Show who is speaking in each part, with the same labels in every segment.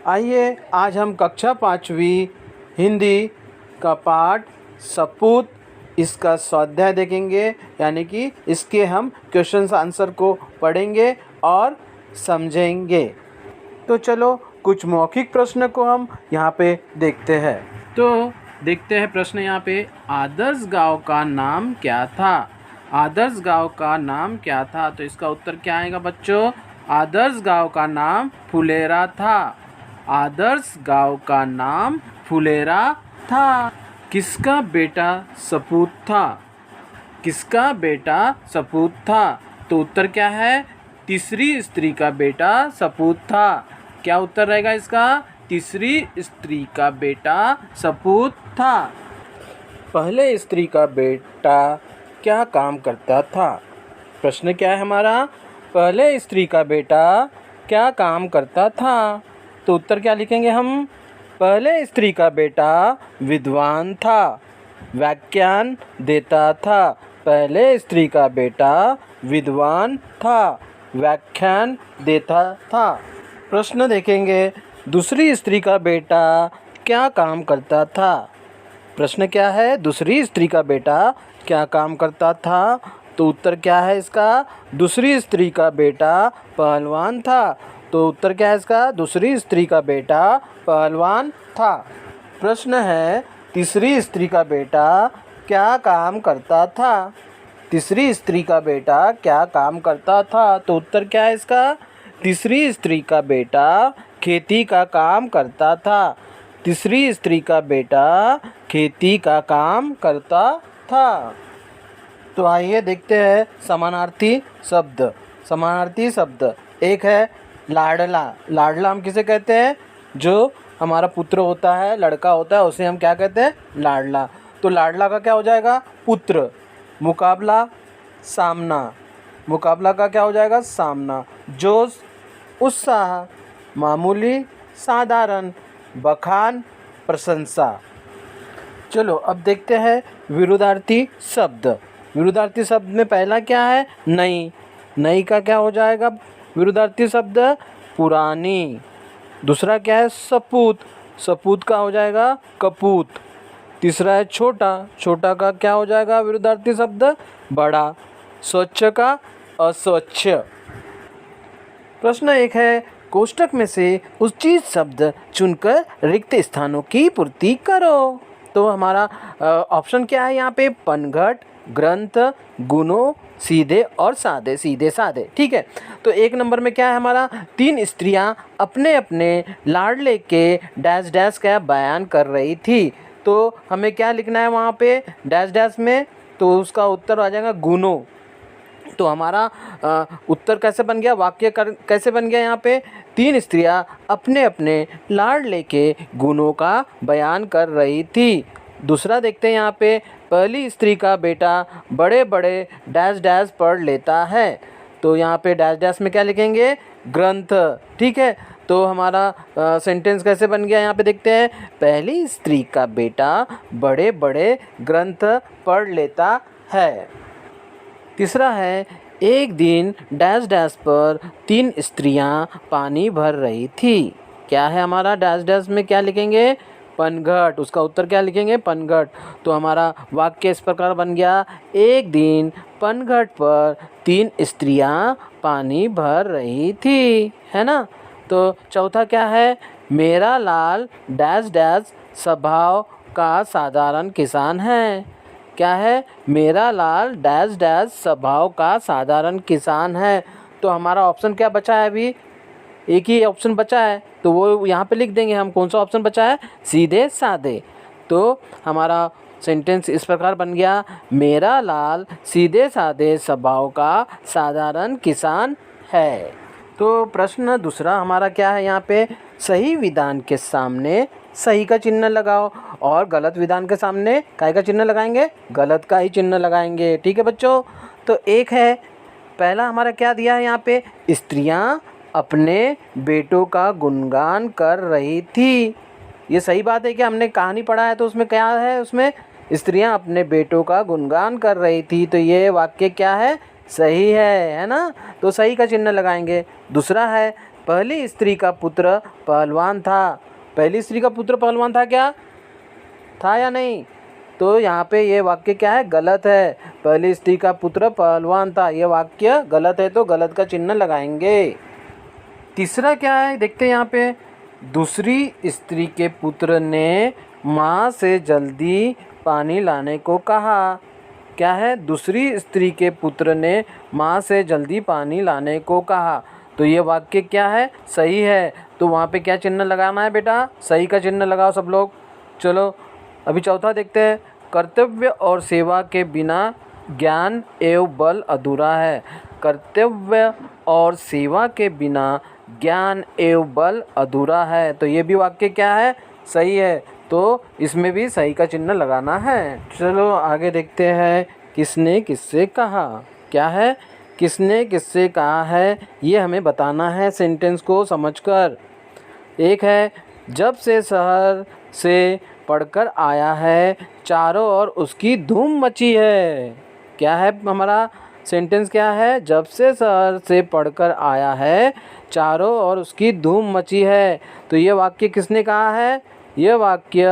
Speaker 1: आइए आज हम कक्षा 5वीं हिंदी का पाठ सपूत इसका स्वाध्याय देखेंगे, यानी कि इसके हम क्वेश्चन आंसर को पढ़ेंगे और समझेंगे। तो चलो कुछ मौखिक प्रश्न को हम यहाँ पे देखते हैं। तो देखते हैं प्रश्न यहाँ पे, आदर्श गांव का नाम क्या था? आदर्श गांव का नाम क्या था? तो इसका उत्तर क्या आएगा बच्चों? आदर्श गांव का नाम फुलेरा था। आदर्श गांव का नाम फुलेरा था। किसका बेटा सपूत था? किसका बेटा सपूत था? तो उत्तर क्या है? तीसरी स्त्री का बेटा सपूत था। क्या उत्तर रहेगा इसका? तीसरी स्त्री का बेटा सपूत था। पहले स्त्री का बेटा क्या काम करता था? प्रश्न क्या है हमारा? पहले स्त्री का बेटा क्या काम करता था? तो उत्तर क्या लिखेंगे हम? पहले स्त्री का बेटा विद्वान था, व्याख्यान देता था। पहले स्त्री का बेटा विद्वान था, व्याख्यान देता था। प्रश्न देखेंगे, दूसरी स्त्री का बेटा क्या काम करता था? प्रश्न क्या है? दूसरी स्त्री का बेटा क्या काम करता था? तो उत्तर क्या है इसका? दूसरी स्त्री का बेटा पहलवान था। तो उत्तर क्या है इसका? दूसरी स्त्री का बेटा पहलवान था। प्रश्न है, तीसरी स्त्री का बेटा क्या काम करता था? तीसरी स्त्री का बेटा क्या काम करता था? तो उत्तर क्या है इसका? तीसरी स्त्री का बेटा खेती का काम करता था। तीसरी स्त्री का बेटा खेती का काम करता था। तो आइए देखते हैं समानार्थी शब्द। समानार्थी शब्द एक है लाडला। लाडला हम किसे कहते हैं? जो हमारा पुत्र होता है, लड़का होता है, उसे हम क्या कहते हैं? लाडला। तो लाडला का क्या हो जाएगा? पुत्र। मुकाबला, सामना। मुकाबला का क्या हो जाएगा? सामना। जोश, उत्साह। मामूली, साधारण। बखान, प्रशंसा। चलो अब देखते हैं विरुद्धार्थी शब्द। विरुद्धार्थी शब्द में पहला क्या है? नई। नई का क्या हो जाएगा विरुद्धार्थी शब्द? पुरानी। दूसरा क्या है? सपूत। सपूत का हो जाएगा कपूत। तीसरा है छोटा। छोटा का क्या हो जाएगा विरुद्धार्थी शब्द? बड़ा। स्वच्छ का अस्वच्छ। प्रश्न एक है, कोष्टक में से उचित शब्द चुनकर रिक्त स्थानों की पूर्ति करो। तो हमारा ऑप्शन क्या है यहाँ पे? पनघट, ग्रंथ, गुणों, सीधे और साधे। सीधे साधे, ठीक है। तो एक नंबर में क्या है हमारा? तीन स्त्रियां अपने अपने लाडले के डैश डैश का बयान कर रही थी। तो हमें क्या लिखना है वहाँ पे डैश डैश में? तो उसका उत्तर आ जाएगा गुणों। तो हमारा उत्तर कैसे बन गया? वाक्य कैसे बन गया यहाँ पे? तीन स्त्रियां अपने अपने लाडले के गुणों का बयान कर रही थी। दूसरा देखते हैं यहाँ पे, पहली स्त्री का बेटा बड़े बड़े डैश डैश पढ़ लेता है। तो यहाँ पे डैश डैश में क्या लिखेंगे? ग्रंथ, ठीक है। तो हमारा सेंटेंस कैसे बन गया यहाँ पे देखते हैं, पहली स्त्री का बेटा बड़े बड़े ग्रंथ पढ़ लेता है। तीसरा है, एक दिन डैश डैश पर तीन स्त्रियां पानी भर रही थी। क्या है हमारा डैश डैश में? क्या लिखेंगे? पनघट। उसका उत्तर क्या लिखेंगे? पनघट। तो हमारा वाक्य इस प्रकार बन गया, एक दिन पनघट पर तीन स्त्रियां पानी भर रही थी, है ना। तो चौथा क्या है? मेरा लाल डैश डैश स्वभाव का साधारण किसान है। क्या है? मेरा लाल डैश डैश स्वभाव का साधारण किसान है। तो हमारा ऑप्शन क्या बचा है? अभी एक ही ऑप्शन बचा है, तो वो यहाँ पे लिख देंगे हम। कौन सा ऑप्शन बचा है? सीधे साधे। तो हमारा सेंटेंस इस प्रकार बन गया, मेरा लाल सीधे साधे स्वभाव का साधारण किसान है। तो प्रश्न दूसरा हमारा क्या है यहाँ पे, सही विधान के सामने सही का चिन्ह लगाओ और गलत विधान के सामने काय का चिन्ह लगाएंगे? गलत का ही चिन्ह लगाएंगे, ठीक है बच्चों। तो एक है, पहला हमारा क्या दिया है यहाँ पे, स्त्रियां अपने बेटों का गुणगान कर रही थी। ये सही बात है कि हमने कहानी पढ़ा है तो उसमें क्या है, उसमें स्त्रियां अपने बेटों का गुणगान कर रही थी। तो ये वाक्य क्या है? सही है ना। तो सही का चिन्ह लगाएंगे। दूसरा है, पहली स्त्री का पुत्र पहलवान था। पहली स्त्री का पुत्र पहलवान था क्या? था या नहीं? तो यहाँ पे ये वाक्य क्या है? गलत है। पहली स्त्री का पुत्र पहलवान था, ये वाक्य गलत है, तो गलत का चिन्ह लगाएंगे। तीसरा क्या है देखते हैं यहाँ पे। दूसरी स्त्री के पुत्र ने माँ से जल्दी पानी लाने को कहा। क्या है? दूसरी स्त्री के पुत्र ने माँ से जल्दी पानी लाने को कहा। तो ये वाक्य क्या है? सही है। तो वहाँ पे क्या चिन्ह लगाना है बेटा? सही का चिन्ह लगाओ सब लोग। चलो अभी चौथा देखते हैं। कर्तव्य और सेवा के बिना ज्ञान एवं बल अधूरा है। कर्तव्य और सेवा के बिना ज्ञान एवं बल अधूरा है। तो ये भी वाक्य क्या है? सही है। तो इसमें भी सही का चिन्ह लगाना है। चलो आगे देखते हैं। किसने किससे कहा? क्या है? किसने किससे कहा है, ये हमें बताना है सेंटेंस को समझकर। एक है, जब से शहर से पढ़कर आया है चारों ओर उसकी धूम मची है। क्या है हमारा सेंटेंस? क्या है? जब से शहर से पढ़कर आया है चारों ओर उसकी धूम मची है। तो ये वाक्य किसने कहा है? यह वाक्य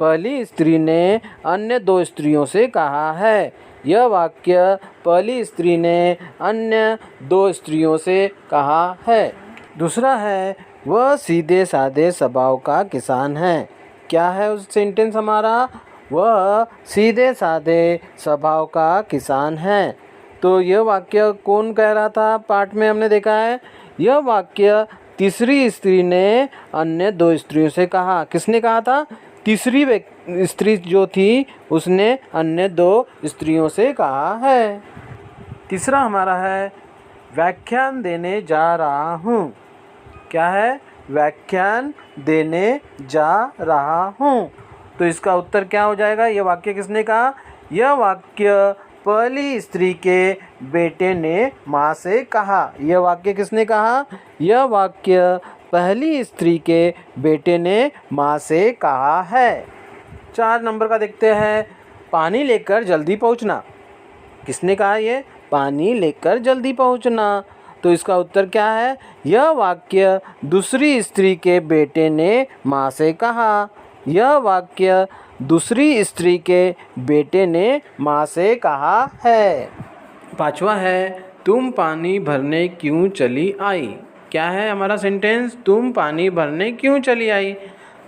Speaker 1: पहली स्त्री ने अन्य दो स्त्रियों से कहा है। यह वाक्य पहली स्त्री ने अन्य दो स्त्रियों से कहा है। दूसरा है, वह सीधे साधे स्वभाव का किसान है। क्या है उस सेंटेंस हमारा? वह सीधे साधे स्वभाव का किसान है। तो यह वाक्य कौन कह रहा था? पाठ में हमने देखा है। यह वाक्य तीसरी स्त्री ने अन्य दो स्त्रियों से कहा। किसने कहा था? तीसरी स्त्री जो थी उसने अन्य दो स्त्रियों से कहा है। तीसरा हमारा है, व्याख्यान देने जा रहा हूँ। क्या है? व्याख्यान देने जा रहा हूँ। तो इसका उत्तर क्या हो जाएगा? यह वाक्य किसने कहा? यह वाक्य पहली स्त्री के बेटे ने माँ से कहा। यह वाक्य किसने कहा? यह वाक्य पहली स्त्री के बेटे ने माँ से कहा है। 4 नंबर का देखते हैं। पानी लेकर जल्दी पहुँचना। किसने कहा ये? पानी लेकर जल्दी पहुँचना। तो इसका उत्तर क्या है? यह वाक्य दूसरी स्त्री के बेटे ने माँ से कहा। यह वाक्य दूसरी स्त्री के बेटे ने माँ से कहा है। 5वां है, तुम पानी भरने क्यों चली आई। क्या है हमारा सेंटेंस? तुम पानी भरने क्यों चली आई।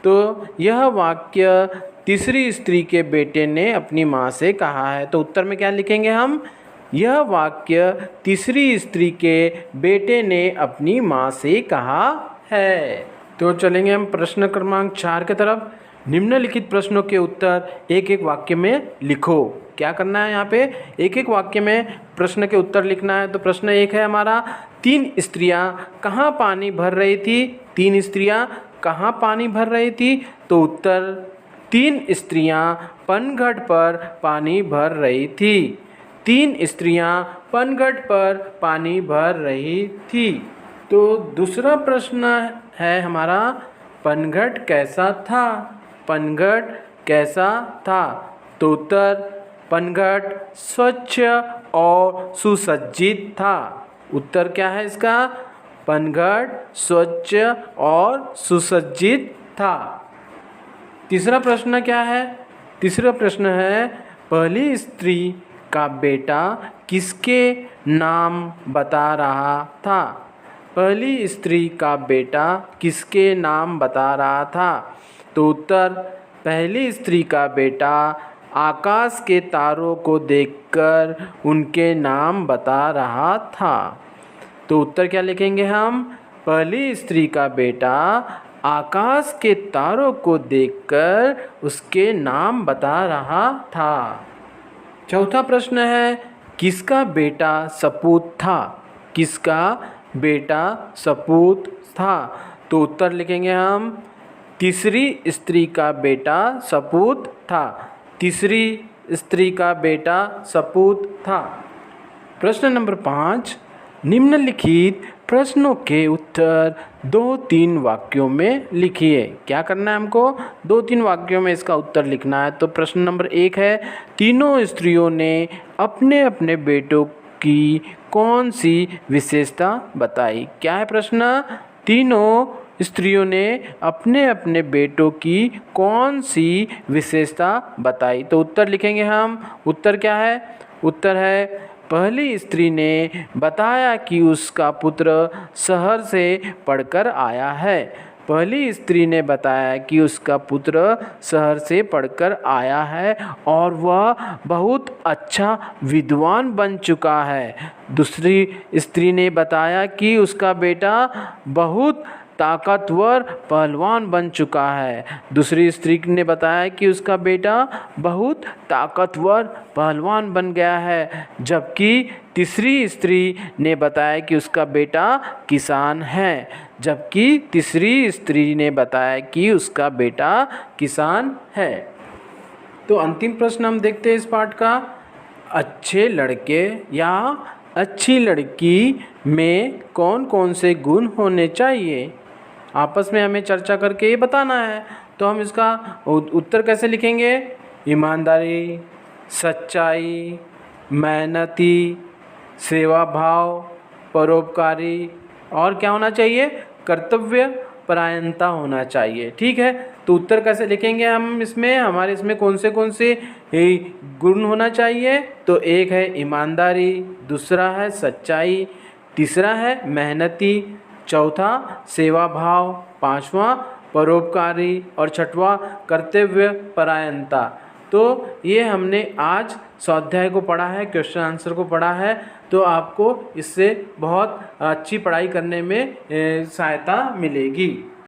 Speaker 1: तो यह वाक्य तीसरी स्त्री के बेटे ने अपनी माँ से कहा है। तो उत्तर में क्या लिखेंगे हम? यह वाक्य तीसरी स्त्री के बेटे ने अपनी माँ से कहा है। तो चलेंगे हम प्रश्न क्रमांक 4 की तरफ। निम्नलिखित प्रश्नों के उत्तर एक एक वाक्य में लिखो। क्या करना है यहाँ पे? एक एक वाक्य में प्रश्न के उत्तर लिखना है। तो प्रश्न 1 है हमारा, 3 स्त्रियाँ कहाँ पानी भर रही थी। 3 स्त्रियाँ कहाँ पानी भर रही थी। तो उत्तर, 3 स्त्रियाँ पनघट पर पानी भर रही थी। 3 स्त्रियाँ पनघट पर पानी भर रही थी। तो दूसरा प्रश्न है हमारा, पनघट कैसा था। पनघट कैसा था। तो उत्तर, पनघट स्वच्छ और सुसज्जित था। उत्तर क्या है इसका? पनघट स्वच्छ और सुसज्जित था। तीसरा प्रश्न क्या है? तीसरा प्रश्न है, पहली स्त्री का बेटा किसके नाम बता रहा था। पहली स्त्री का बेटा किसके नाम बता रहा था। तो उत्तर, पहली स्त्री का बेटा आकाश के तारों को देखकर उनके नाम बता रहा था। तो उत्तर क्या लिखेंगे हम? पहली स्त्री का बेटा आकाश के तारों को देखकर उसके नाम बता रहा था। चौथा प्रश्न है, किसका बेटा सपूत था। किसका बेटा सपूत था। तो उत्तर लिखेंगे हम, तीसरी स्त्री का बेटा सपूत था। तीसरी स्त्री का बेटा सपूत था। प्रश्न नंबर 5, निम्नलिखित प्रश्नों के उत्तर 2-3 वाक्यों में लिखिए। क्या करना है हमको? 2-3 वाक्यों में इसका उत्तर लिखना है। तो प्रश्न नंबर 1 है, तीनों स्त्रियों ने अपने अपने बेटों की कौन सी विशेषता बताई। क्या है प्रश्न? तीनों स्त्रियों ने अपने अपने बेटों की कौन सी विशेषता बताई? तो उत्तर लिखेंगे हम। उत्तर क्या है? उत्तर है, पहली स्त्री ने बताया कि उसका पुत्र शहर से पढ़कर आया है। पहली स्त्री ने बताया कि उसका पुत्र शहर से पढ़कर आया है और वह बहुत अच्छा विद्वान बन चुका है। दूसरी स्त्री ने बताया कि उसका बेटा बहुत ताकतवर पहलवान बन चुका है। दूसरी स्त्री ने बताया कि उसका बेटा बहुत ताकतवर पहलवान बन गया है। जबकि तीसरी स्त्री ने बताया कि उसका बेटा किसान है। जबकि तीसरी स्त्री ने बताया कि उसका बेटा किसान है। तो अंतिम प्रश्न हम देखते हैं इस पाठ का। अच्छे लड़के या अच्छी लड़की में कौन कौन से गुण होने चाहिए? आपस में हमें चर्चा करके ये बताना है। तो हम इसका उत्तर कैसे लिखेंगे? ईमानदारी, सच्चाई, मेहनती, सेवा भाव, परोपकारी और क्या होना चाहिए? कर्तव्य परायणता होना चाहिए। ठीक है, तो उत्तर कैसे लिखेंगे हम इसमें? हमारे इसमें कौन से गुण होना चाहिए? तो एक है ईमानदारी, दूसरा है सच्चाई, तीसरा है मेहनती, चौथा सेवा भाव, पांचवा परोपकारी और छठवां कर्तव्य परायणता। तो ये हमने आज स्वाध्याय को पढ़ा है, क्वेश्चन आंसर को पढ़ा है। तो आपको इससे बहुत अच्छी पढ़ाई करने में सहायता मिलेगी।